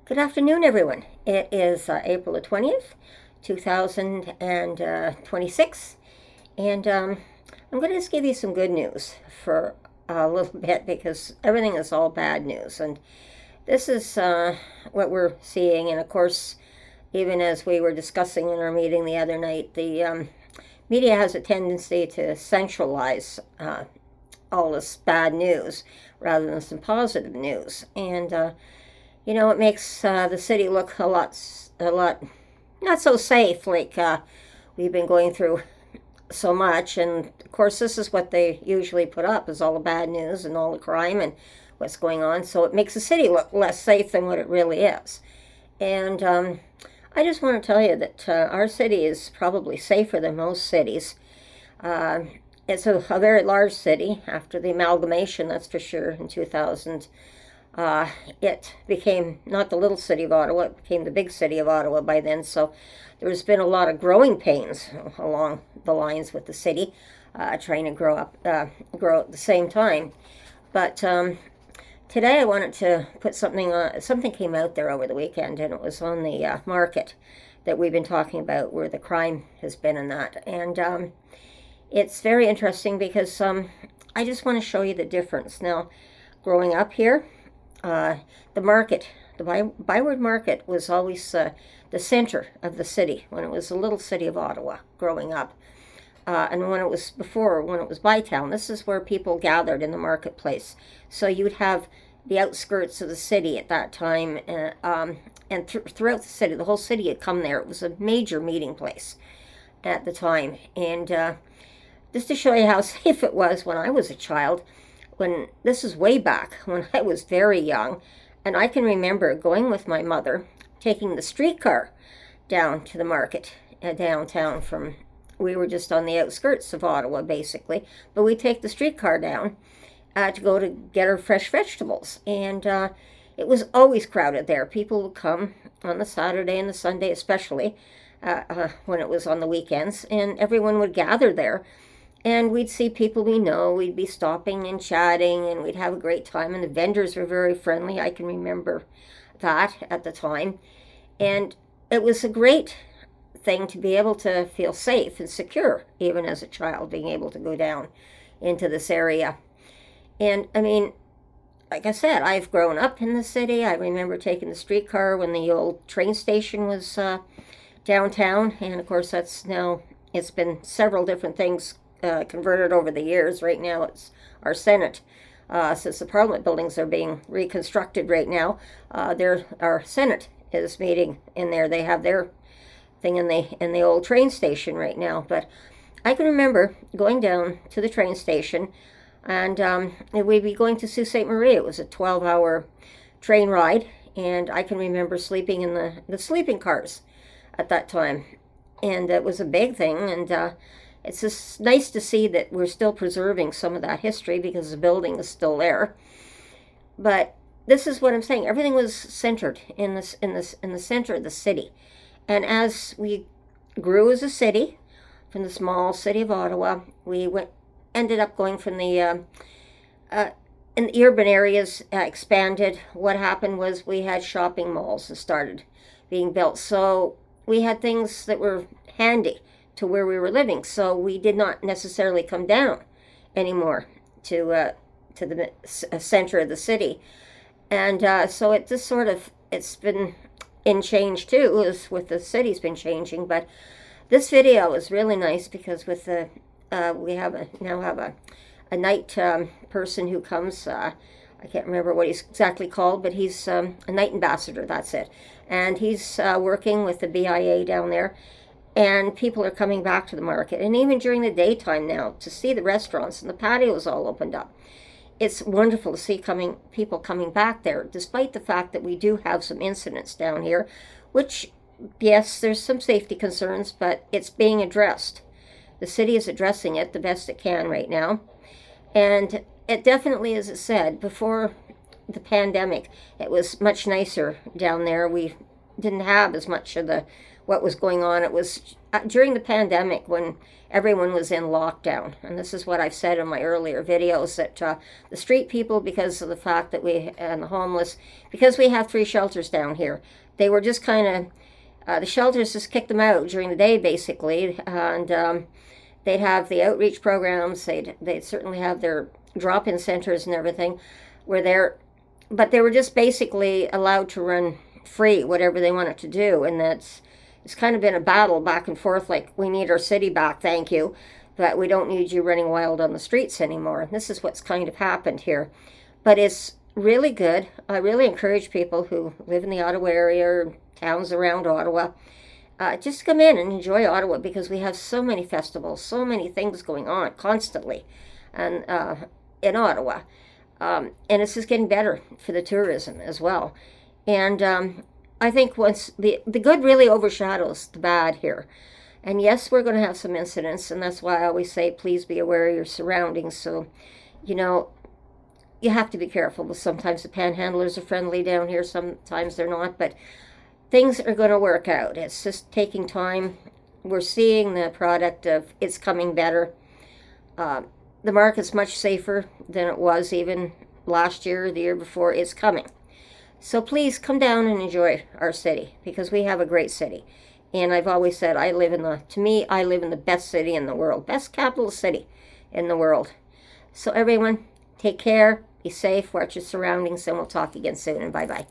Good afternoon, everyone. It is April the 20th, 2026, and I'm going to just give you some good news for a little bit because everything is all bad news. And this is what we're seeing. And of course, even as we were discussing in our meeting the other night, the media has a tendency to centralize all this bad news rather than some positive news. And it makes the city look a lot not so safe. Like we've been going through so much, and of course, this is what they usually put up: is all the bad news and all the crime and what's going on. So it makes the city look less safe than what it really is. And I just want to tell you that our city is probably safer than most cities. Uh, it's a very large city after the amalgamation, that's for sure, in 2000. It became not the little city of Ottawa, it became the big city of Ottawa by then. So there's been a lot of growing pains along the lines with the city, trying to grow at the same time. But today I wanted to put something on. Something came out there over the weekend, and it was on the market that we've been talking about, where the crime has been in that. And it's very interesting because I just want to show you the difference. Now, growing up here, the market, the Byward Market, was always the center of the city when it was the little city of Ottawa growing up. And when it was Bytown, this is where people gathered in the marketplace. So you would have the outskirts of the city at that time, and throughout the city, the whole city had come there. It was a major meeting place at the time. And just to show you how safe it was when I was a child, when this is way back when I was very young, and I can remember going with my mother, taking the streetcar down to the market downtown. We were just on the outskirts of Ottawa, basically, but we take the streetcar down to go to get our fresh vegetables, and it was always crowded there. People would come on the Saturday and the Sunday, especially when it was on the weekends, and everyone would gather there. And we'd see people we know, we'd be stopping and chatting, and we'd have a great time. And the vendors were very friendly. I can remember that at the time. And it was a great thing to be able to feel safe and secure, even as a child, being able to go down into this area. And I mean, like I said, I've grown up in the city. I remember taking the streetcar when the old train station was downtown. And of course, it's been several different things converted over the years. Right now it's our Senate. Since the Parliament buildings are being reconstructed right now, our Senate is meeting in there. They have their thing in the old train station right now. But I can remember going down to the train station, and we'd be going to Sault Ste. Marie. It was a 12-hour train ride, and I can remember sleeping in the sleeping cars at that time. And it was a big thing, and it's just nice to see that we're still preserving some of that history because the building is still there. But this is what I'm saying. Everything was centered in the center of the city. And as we grew as a city, from the small city of Ottawa, we ended up going from the in the urban areas, expanded. What happened was we had shopping malls that started being built. So we had things that were handy to where we were living, so we did not necessarily come down anymore to the center of the city. And so it just it's been in change too, as with the city's been changing. But this video is really nice because with we now have a night person who comes. I can't remember what he's exactly called, but he's a night ambassador. That's it, and he's working with the BIA down there. And people are coming back to the market. And even during the daytime now, to see the restaurants and the patios all opened up. It's wonderful to see people coming back there, despite the fact that we do have some incidents down here, which, yes, there's some safety concerns, but it's being addressed. The city is addressing it the best it can right now. And it definitely, as it said, before the pandemic, it was much nicer down there. We didn't have as much of the what was going on. It was during the pandemic when everyone was in lockdown. And this is what I've said in my earlier videos, that the street people, because of the fact that and the homeless, because we have 3 shelters down here, they were just kind of, the shelters just kicked them out during the day, basically. And they'd have the outreach programs, they'd certainly have their drop-in centers and everything were there, but they were just basically allowed to run free, whatever they wanted to do. And it's kind of been a battle back and forth, like, we need our city back, thank you, but we don't need you running wild on the streets anymore. And this is what's kind of happened here. But it's really good. I really encourage people who live in the Ottawa area or towns around Ottawa, just come in and enjoy Ottawa, because we have so many festivals, so many things going on constantly, and in Ottawa. And it's just getting better for the tourism as well. And I think once the good really overshadows the bad here. And yes, we're going to have some incidents, and that's why I always say, please be aware of your surroundings. So, you know, you have to be careful. But sometimes the panhandlers are friendly down here, sometimes they're not. But things are going to work out. It's just taking time. We're seeing the product of it's coming better. The market's much safer than it was even last year or the year before. It's coming. So please come down and enjoy our city, because we have a great city. And I've always said, I live in the best city in the world, best capital city in the world. So everyone, take care, be safe, watch your surroundings, and we'll talk again soon, and bye-bye.